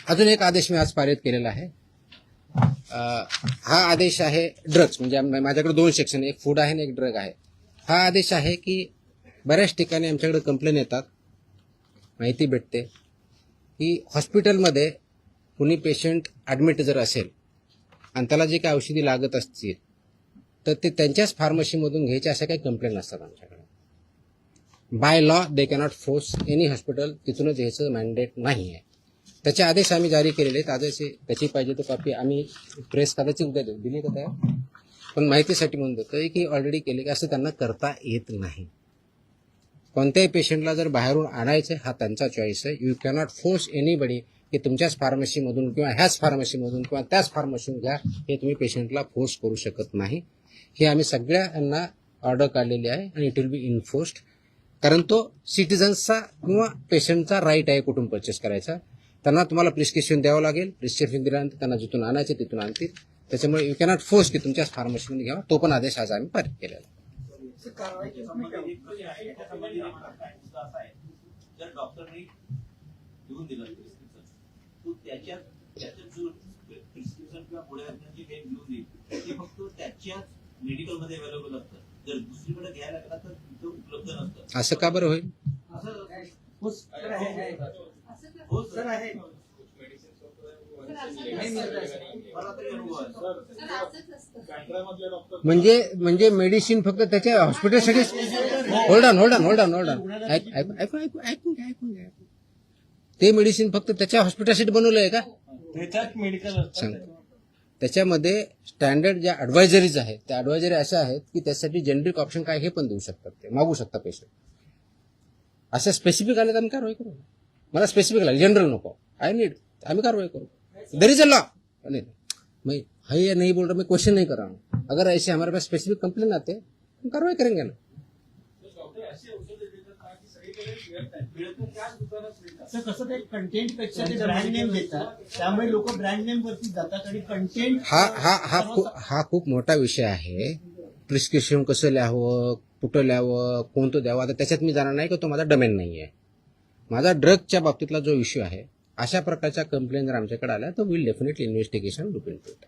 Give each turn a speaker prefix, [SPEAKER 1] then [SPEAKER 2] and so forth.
[SPEAKER 1] अजून एक आदेश मी आज पारित केलेला आहे. हा आदेश आहे ड्रग्स, म्हणजे माझ्याकडे 2 सेक्शन, एक फूड आहे आणि एक ड्रग आहे. हा आदेश आहे की बऱ्याच ठिकाणी आमच्याकडे कंप्लेन येतात, माहिती भेटते की हॉस्पिटलमध्ये कुणी पेशंट ॲडमिट जर असेल आणि त्याला जे काही औषधी लागत असतील तर ते त्यांच्याच फार्मसीमधून घ्यायचे, अशा काही कंप्लेंट असतात आमच्याकडे. By law they cannot force any hospital तिथूनच घ्यायचं मॅन्डेट नाही आहे. त्याचे आदेश आम्ही जारी केलेले आहेत. आदेश त्याची पाहिजे तो कॉपी आम्ही प्रेस कदाचित उद्या देऊ, दिली का त्या, पण माहितीसाठी म्हणून देतोय की ऑलरेडी केले की असं त्यांना करता येत नाही. कोणत्याही पेशंटला जर बाहेरून आणायचं हा त्यांचा चॉईस आहे. यू कॅनॉट फोर्स एनीबडी की तुमच्याच फार्मसीमधून किंवा ह्याच फार्मसीमधून किंवा त्याच फार्मसीमधून घ्या, हे तुम्ही पेशंटला फोर्स करू शकत नाही. हे आम्ही सगळ्यांना ऑर्डर काढलेली आहे आणि इट विल बी इन्फोर्स्ड, कारण तो सिटिझन्सचा किंवा पेशंटचा राईट आहे कुठून परचेस करायचा. त्यांना तुम्हाला प्रिस्क्रिप्शन द्यावं लागेल. प्रिस्क्रिप्शन दिल्यानंतर त्यांना जिथून आणायचे तिथून आणतील. त्याच्यामुळे यू कॅनॉट फोर्स की तुमच्याच फार्मसीमध्ये घ्यावा. तो पण आदेश आज आम्ही पारित केलेला आहे.
[SPEAKER 2] जर डॉक्टरने देऊन दिलं प्रिस्क्रिप्शन, तो त्याच्या प्रिस्क्रिप्शन किंवा पुढे जे काही देऊन देईल ते फक्त त्याच्याच मेडिकलमध्ये अवेलेबल असतं. जर दुसरीकडे घ्यायला गेला तर तिथं उपलब्ध नसतं.
[SPEAKER 1] असं का बरं होईल? म्हणजे मेडिसिन फक्त त्याच्या हॉस्पिटलसाठी. होल्ड ऑन ऐकून घ्या. ते मेडिसिन फक्त त्याच्या हॉस्पिटलसाठी बनवलं आहे का?
[SPEAKER 3] त्याच्यात मेडिकल
[SPEAKER 1] सांग. त्याच्यामध्ये स्टँडर्ड ज्या ॲडवायझरीज आहेत त्या ॲडवायझरी अशा आहेत की त्यासाठी जेनेरिक ऑप्शन काय हे पण देऊ शकतात, ते मागू शकता पेशंट. अशा स्पेसिफिक आले तर आम्ही कारवाई करू. मला स्पेसिफिक लागेल, जनरल नको, आय नीड, आम्ही कारवाई करो. There is a law. मैं है नहीं बोल रहा, मैं क्वेश्चन नहीं कर रहा हूँ. अगर ऐसे हमारे पास स्पेसिफिक कंप्लेन आते हम कार्रवाई करेंगे ना.
[SPEAKER 3] कसं ते कंटेंट पेक्षा ते ब्रँड नेम देतात, त्यामुळे लोक ब्रँड नेम वरती जातात आणि कंटेंट.
[SPEAKER 1] हा खूप मोठा विषय आहे. प्रिस्क्रिप्शन कसं लिहावं, कुठं लिहावं, कोणतं द्यावं, आता त्याच्यात मी जाणार नाही की तो माझा डोमेन नाही आहे. माझा ड्रगच्या बाबतीतला जो इश्यू आहे, अशा प्रकारच्या कंप्लेंट जर आमच्याकडे आल्या तर will definitely investigation look into it.